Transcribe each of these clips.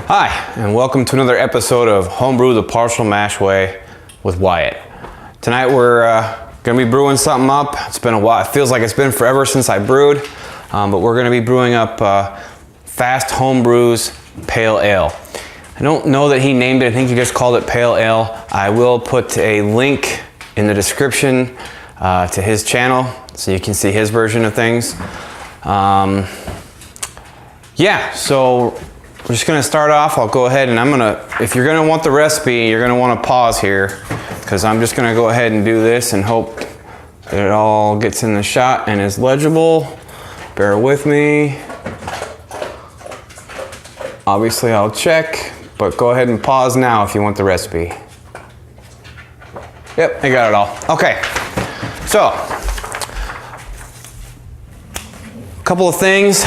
Hi, and welcome to another episode of Homebrew the Partial Mash Way with Wyatt. Tonight we're going to be brewing something up. It's been a while. It feels like it's been forever since I brewed, but we're going to be brewing up Fast Homebrew's Pale Ale. I don't know that he named it. I think he just called it Pale Ale. I will put a link in the description to his channel so you can see his version of things. Yeah, so we're just gonna start off. I'll go ahead and if you're gonna want the recipe, you're gonna wanna pause here because I'm just gonna go ahead and do this and hope that it all gets in the shot and is legible. Bear with me. Obviously I'll check, but go ahead and pause now if you want the recipe. Yep, I got it all. Okay, so a couple of things.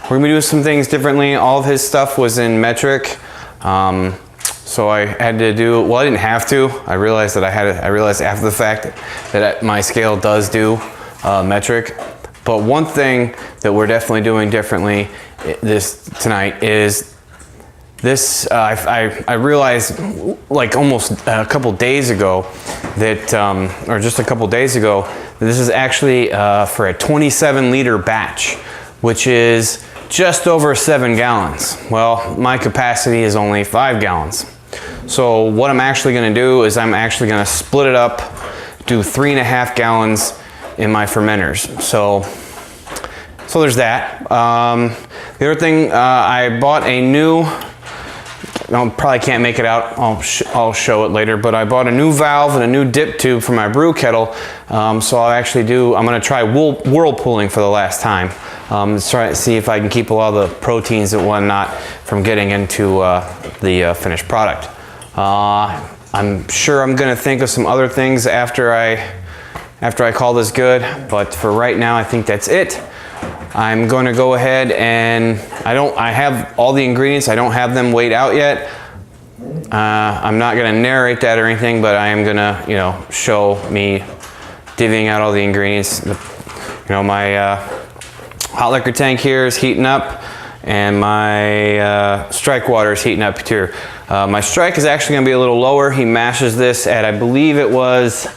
We're gonna do some things differently. All of his stuff was in metric. So I had to do, well, I didn't have to. I realized after the fact that my scale does do metric. But one thing that we're definitely doing differently tonight is this. I realized like almost a couple days ago that, or just a couple days ago, this is actually for a 27 liter batch, which is just over 7 gallons. Well, my capacity is only 5 gallons. So what I'm actually gonna do is I'm actually gonna split it up, do 3.5 gallons in my fermenters. So there's that. The other thing, I bought a new, I probably can't make it out, I'll show it later, but I bought a new valve and a new dip tube for my brew kettle. So I'm gonna try whirlpooling for the last time. Try to see if I can keep a lot of the proteins and whatnot from getting into the finished product. I'm sure I'm gonna think of some other things after I call this good, but for right now, I think that's it. I'm going to go ahead and I have all the ingredients. I don't have them weighed out yet. I'm not going to narrate that or anything, but I am going to, show me divvying out all the ingredients. My hot liquor tank here is heating up, and my strike water is heating up too. My strike is actually going to be a little lower. He mashes this at, I believe it was,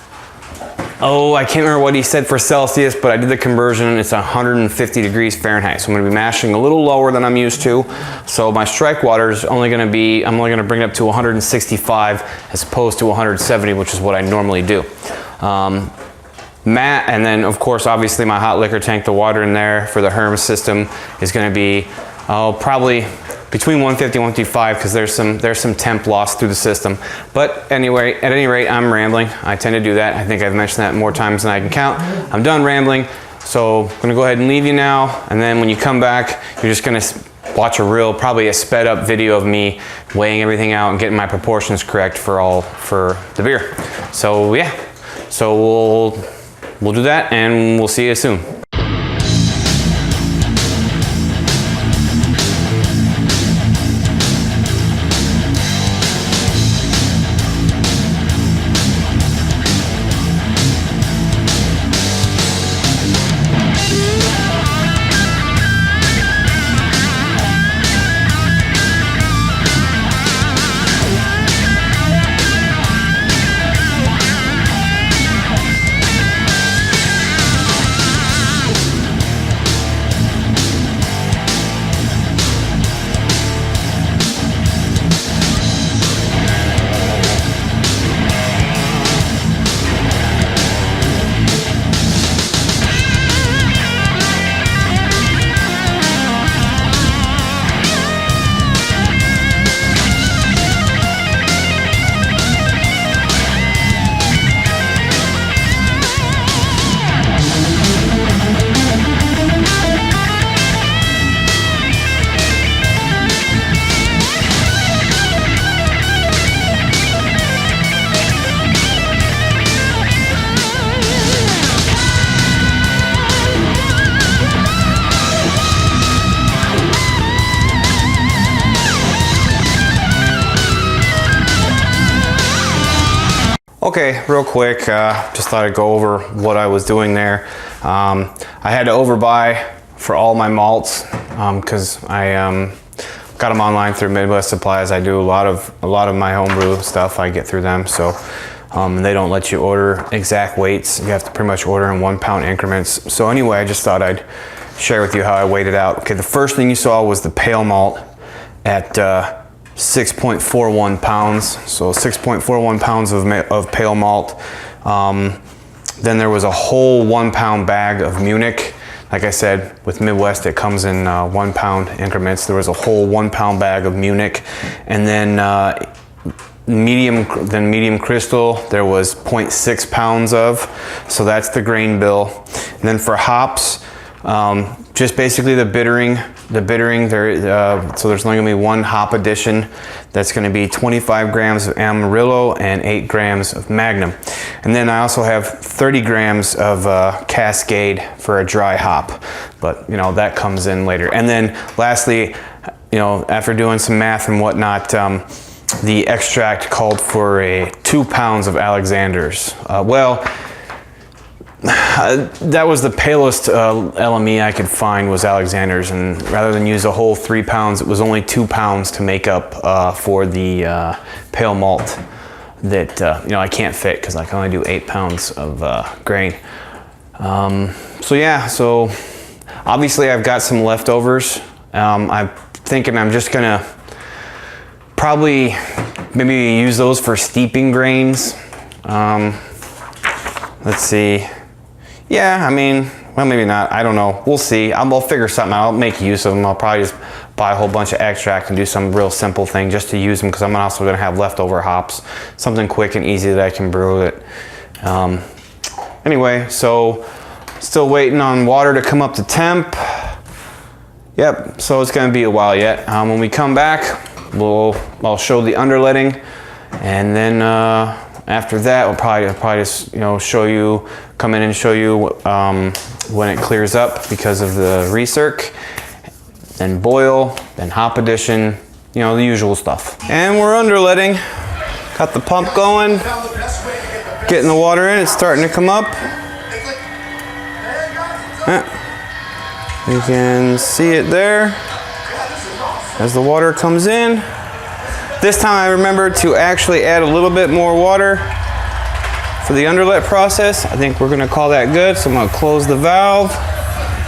I can't remember what he said for Celsius, but I did the conversion and it's 150 degrees Fahrenheit. So I'm gonna be mashing a little lower than I'm used to. So my strike water is I'm only gonna bring it up to 165 as opposed to 170, which is what I normally do. And then of course, obviously my hot liquor tank, the water in there for the Herm system is gonna be probably between 150 and 155 because there's some temp loss through the system. But anyway, at any rate, I'm rambling. I tend to do that. I think I've mentioned that more times than I can count. I'm done rambling, so I'm gonna go ahead and leave you now. And then when you come back, you're just gonna watch probably a sped up video of me weighing everything out and getting my proportions correct for the beer. So yeah, so we'll do that and we'll see you soon. Okay, real quick, just thought I'd go over what I was doing there. I had to overbuy for all my malts, because I got them online through Midwest Supplies. I do a lot of my homebrew stuff. I get through them, so they don't let you order exact weights. You have to pretty much order in 1 pound increments. So anyway, I just thought I'd share with you how I weighed it out. Okay, the first thing you saw was the pale malt at 6.41 pounds. So 6.41 pounds of pale malt. Then there was a whole 1 pound bag of Munich. Like I said, with Midwest, it comes in 1 pound increments. There was a whole 1 pound bag of Munich. And then medium crystal, there was 0.6 pounds of. So that's the grain bill. And then for hops, just basically the bittering there. So there's only gonna be one hop addition. That's gonna be 25 grams of Amarillo and 8 grams of Magnum. And then I also have 30 grams of Cascade for a dry hop, but you know, that comes in later. And then lastly, you know, after doing some math and whatnot, the extract called for 2 pounds of Alexander's. That was the palest LME I could find, was Alexander's, and rather than use a whole 3 pounds, it was only 2 pounds to make up for the pale malt that you know, I can't fit because I can only do 8 pounds of grain. So yeah, so obviously I've got some leftovers. I'm thinking I'm just gonna probably maybe use those for steeping grains. Let's see. Yeah, I mean, well, maybe not. I don't know. We'll see. I'll figure something out. I'll make use of them. I'll probably just buy a whole bunch of extract and do some real simple thing just to use them, because I'm also going to have leftover hops. Something quick and easy that I can brew it. Anyway, so still waiting on water to come up to temp. Yep, so it's going to be a while yet. When we come back, I'll show the underletting, and then after that, I'll probably just, you know, come in and show you when it clears up because of the recirc, then boil, then hop addition, you know, the usual stuff. And we're underletting. Got the pump going, getting the water in. It's starting to come up. You can see it there as the water comes in. This time I remembered to actually add a little bit more water for the underlet process. I think we're gonna call that good. So I'm gonna close the valve,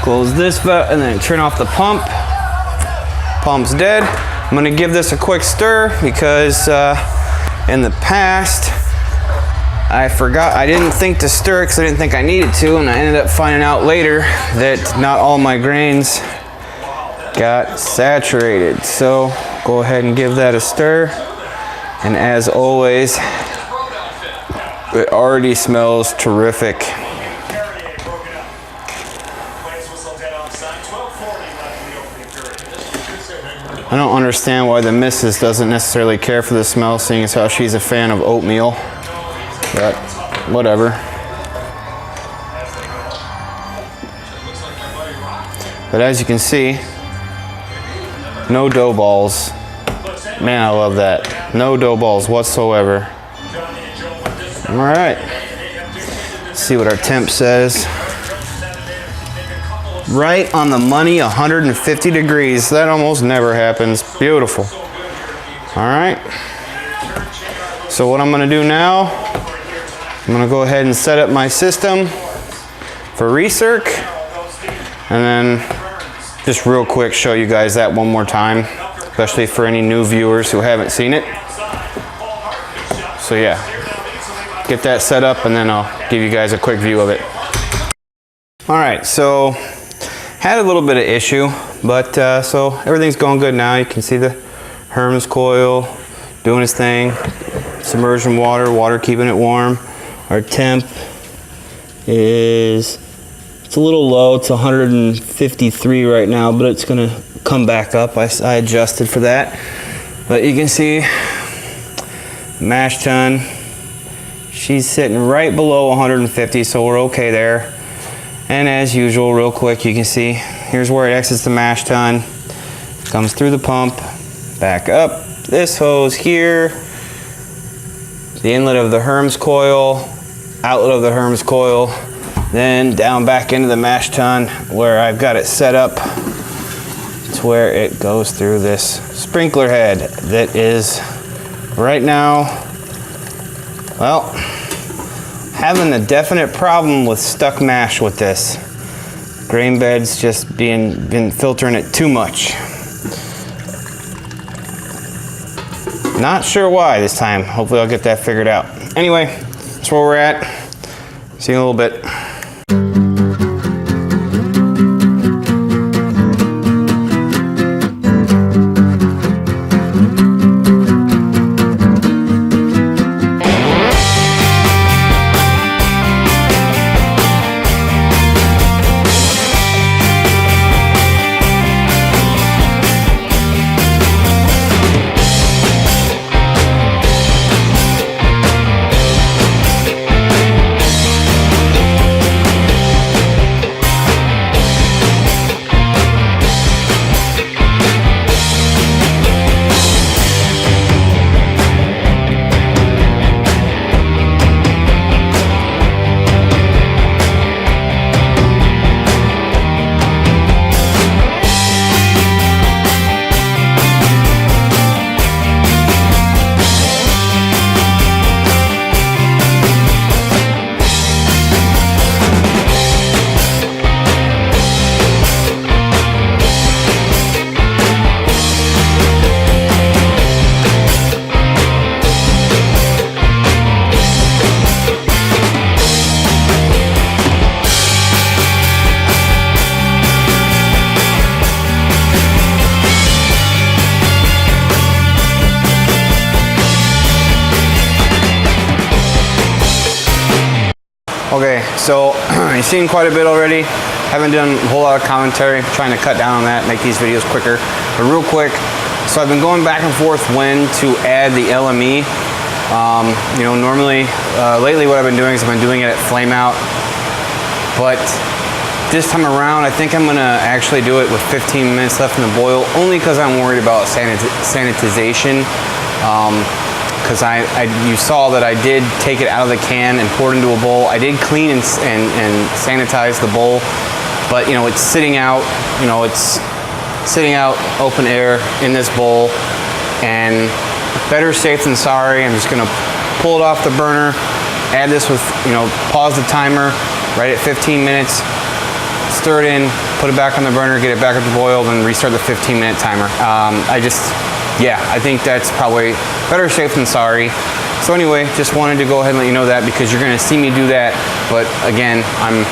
close this valve, and then turn off the pump. Pump's dead. I'm gonna give this a quick stir because in the past, I didn't think to stir it because I didn't think I needed to, and I ended up finding out later that not all my grains got saturated. So go ahead and give that a stir. And as always, it already smells terrific. I don't understand why the missus doesn't necessarily care for the smell, seeing as how she's a fan of oatmeal, but whatever. But as you can see, no dough balls. Man, I love that. No dough balls whatsoever. All right. Let's see what our temp says. Right on the money, 150 degrees. That almost never happens. Beautiful. All right. So what I'm gonna do now, I'm gonna go ahead and set up my system for recirc, and then just real quick show you guys that one more time, especially for any new viewers who haven't seen it. So yeah, get that set up and then I'll give you guys a quick view of it. All right, so had a little bit of issue, but so everything's going good now. You can see the Hermes coil doing its thing. Submersion water keeping it warm. Our temp is, it's a little low. It's 153 right now, but it's gonna come back up. I adjusted for that. But you can see mash tun, she's sitting right below 150, so we're okay there. And as usual, real quick, you can see here's where it exits the mash tun, comes through the pump, back up this hose here, the inlet of the Hermes coil, outlet of the Hermes coil, Then down back into the mash tun where I've got it set up to where it goes through this sprinkler head that is right now, well, having a definite problem with stuck mash with this. Grain bed's just been filtering it too much. Not sure why this time. Hopefully I'll get that figured out. Anyway, that's where we're at. See you in a little bit. Okay, so you've seen quite a bit already. Haven't done a whole lot of commentary. Trying to cut down on that, make these videos quicker. But real quick, so I've been going back and forth when to add the LME. You know, normally, lately what I've been doing is I've been doing it at flame out. But this time around, I think I'm gonna actually do it with 15 minutes left in the boil, only because I'm worried about sanitization. Because you saw that I did take it out of the can and pour it into a bowl. I did clean and sanitize the bowl, but you know, it's sitting out, open air in this bowl, and better safe than sorry. I'm just gonna pull it off the burner, add this with, pause the timer right at 15 minutes, stir it in, put it back on the burner, get it back up to boil, then restart the 15-minute timer. I think that's probably better safe than sorry. So anyway, just wanted to go ahead and let you know that because you're gonna see me do that. But again, I'm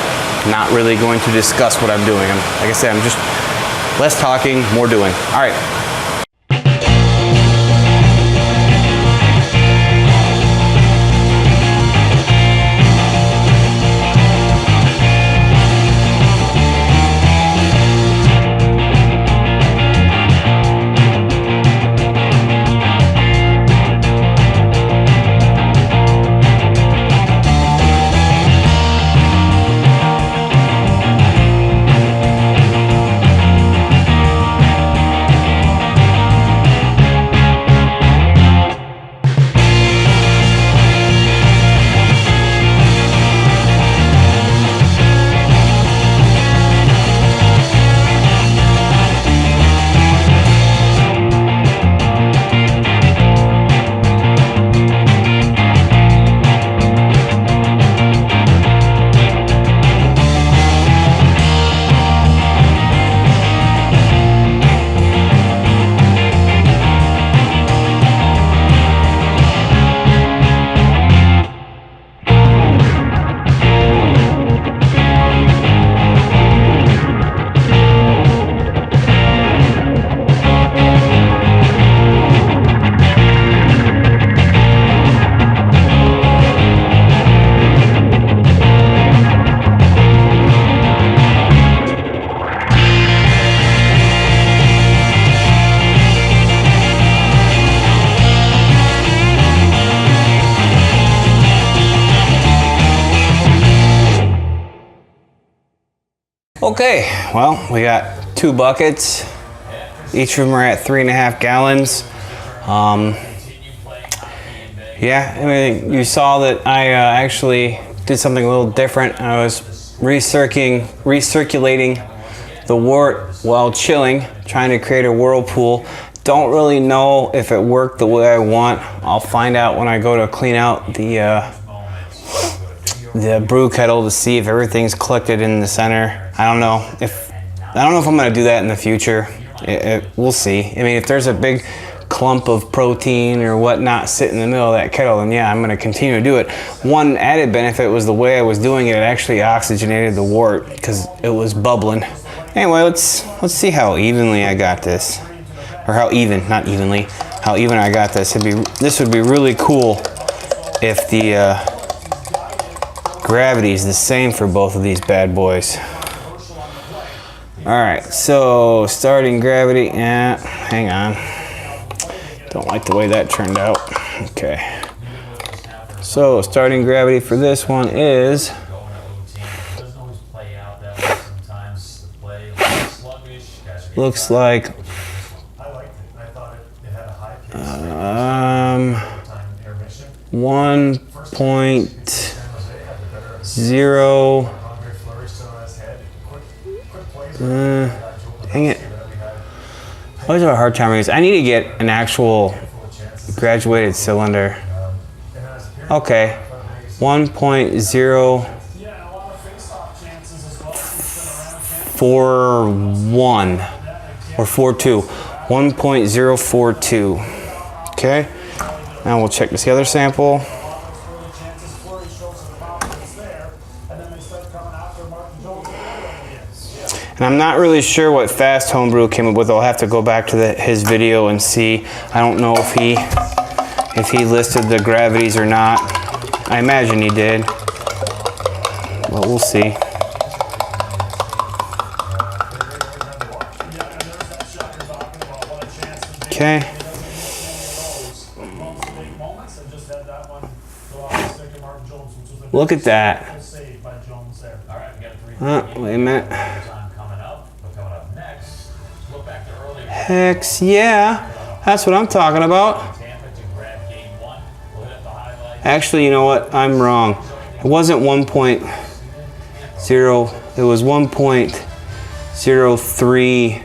not really going to discuss what I'm doing. Like I said, I'm just less talking, more doing. All right. Okay, well, we got 2 buckets. Each of them are at 3.5 gallons. Yeah, I mean, you saw that I actually did something a little different. I was recirculating the wort while chilling, trying to create a whirlpool. Don't really know if it worked the way I want. I'll find out when I go to clean out the brew kettle to see if everything's collected in the center. I don't know if I'm gonna do that in the future. We'll see. I mean, if there's a big clump of protein or whatnot sitting in the middle of that kettle, then yeah, I'm gonna continue to do it. One added benefit was the way I was doing it, it actually oxygenated the wort because it was bubbling. Anyway, let's see how evenly I got this. Or how even, not evenly, how even I got this. This would be really cool if the gravity is the same for both of these bad boys. All right, so starting gravity, hang on. Don't like the way that turned out. Okay. So starting gravity for this one is, looks like 1.0. Dang it. I always have a hard time with this. I need to get an actual graduated cylinder. Okay. 1.041 or 42. 1.042. Okay. Now we'll check this other sample. And I'm not really sure what Fast Homebrew came up with. I'll have to go back to his video and see. I don't know if he listed the gravities or not. I imagine he did, but we'll see. Okay. Look at that. Wait a minute. Heck yeah, that's what I'm talking about. Actually, you know what? I'm wrong. It wasn't 1.0. It was 1.03.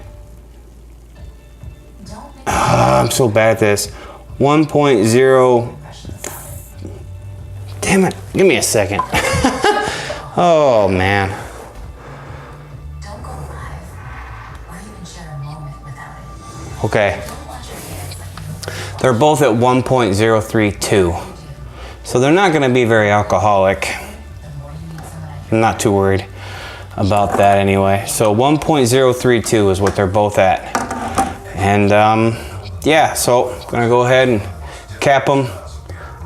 I'm so bad at this. 1.0. Damn it! Give me a second. Oh man. Okay. They're both at 1.032. So they're not going to be very alcoholic. I'm not too worried about that anyway. So 1.032 is what they're both at. And yeah, so I'm going to go ahead and cap them,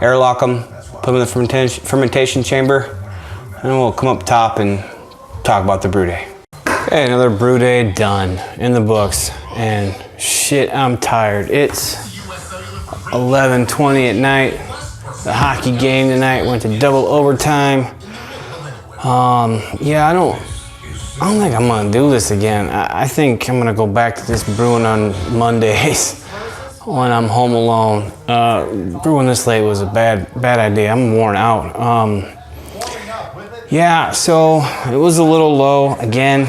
airlock them, put them in the fermentation chamber, and we'll come up top and talk about the brew day. Okay, another brew day done in the books. And shit, I'm tired. It's 11:20 at night. The hockey game tonight went to double overtime. Yeah, I don't think I'm gonna do this again. I think I'm gonna go back to this brewing on Mondays when I'm home alone. Brewing this late was a bad idea. I'm worn out. Yeah, so it was a little low again.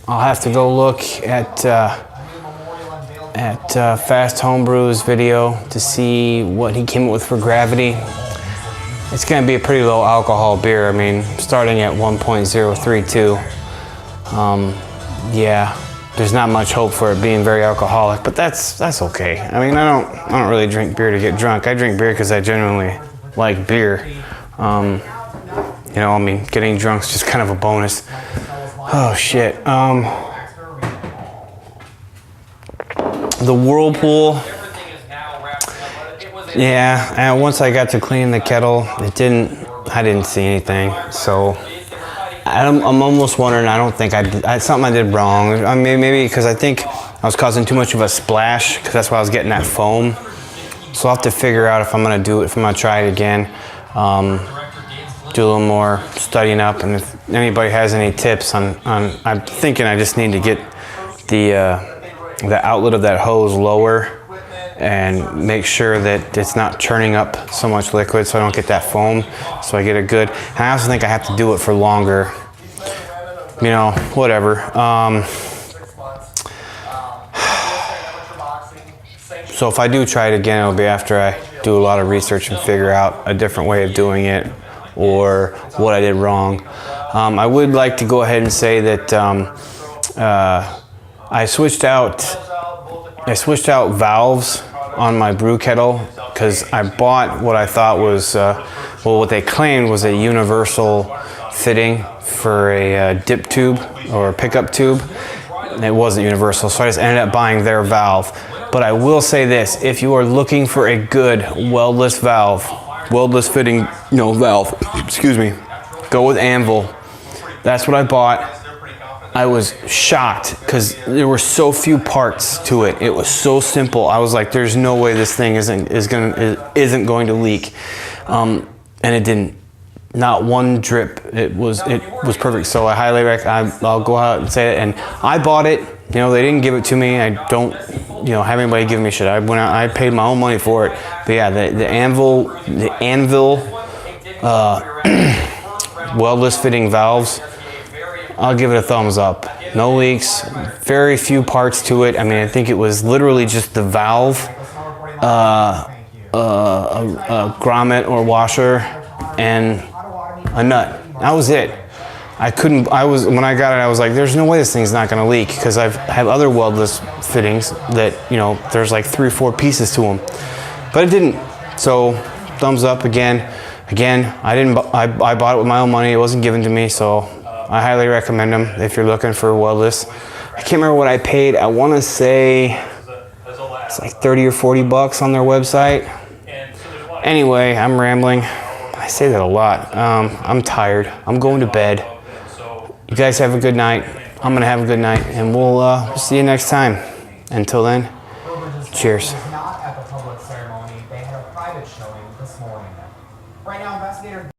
I'll have to go look at Fast Homebrew's video to see what he came up with for gravity. It's going to be a pretty low alcohol beer. I mean, starting at 1.032. Yeah, there's not much hope for it being very alcoholic, but that's okay. I mean, I don't really drink beer to get drunk. I drink beer because I genuinely like beer. You know, I mean, getting drunk's just kind of a bonus. Oh shit. The whirlpool. Yeah, and once I got to cleaning the kettle, I didn't see anything. So I'm almost wondering, I don't think something I did wrong. I mean, maybe because I think I was causing too much of a splash, because that's why I was getting that foam. So I'll have to figure out if I'm gonna try it again. Do a little more studying up, and if anybody has any tips on I'm thinking I just need to get the outlet of that hose lower and make sure that it's not churning up so much liquid so I don't get that foam, so I get a good, and I also think I have to do it for longer, you know, whatever. So if I do try it again, it'll be after I do a lot of research and figure out a different way of doing it or what I did wrong. I would like to go ahead and say that I switched out valves on my brew kettle because I bought what I thought was, well, what they claimed was a universal fitting for a dip tube or a pickup tube. It wasn't universal, so I just ended up buying their valve. But I will say this, if you are looking for a good weldless valve, weldless fitting, you know, valve, excuse me, go with Anvil. That's what I bought. I was shocked because there were so few parts to it. It was so simple. I was like, there's no way this thing isn't going to leak. And it didn't. Not one drip. It was perfect. So I highly recommend. I'll go out and say it. And I bought it. You know, they didn't give it to me. I don't, you know, have anybody give me shit. I went out. I paid my own money for it. But yeah, the Anvil weldless fitting valves, I'll give it a thumbs up. No leaks. Very few parts to it. I mean, I think it was literally just the valve, a grommet or washer, and a nut. That was it. When I got it, I was like, there's no way this thing's not gonna leak, because I have other weldless fittings that, you know, there's like 3 or 4 pieces to them, but it didn't. So thumbs up again. I bought it with my own money. It wasn't given to me, so I highly recommend them if you're looking for weldless. I can't remember what I paid. I want to say it's like 30 or 40 bucks on their website. Anyway, I'm rambling. I say that a lot. I'm tired. I'm going to bed. You guys have a good night. I'm gonna have a good night, and we'll see you next time. Until then, cheers. Not at the public ceremony. They had a private showing this morning. Right now, investigators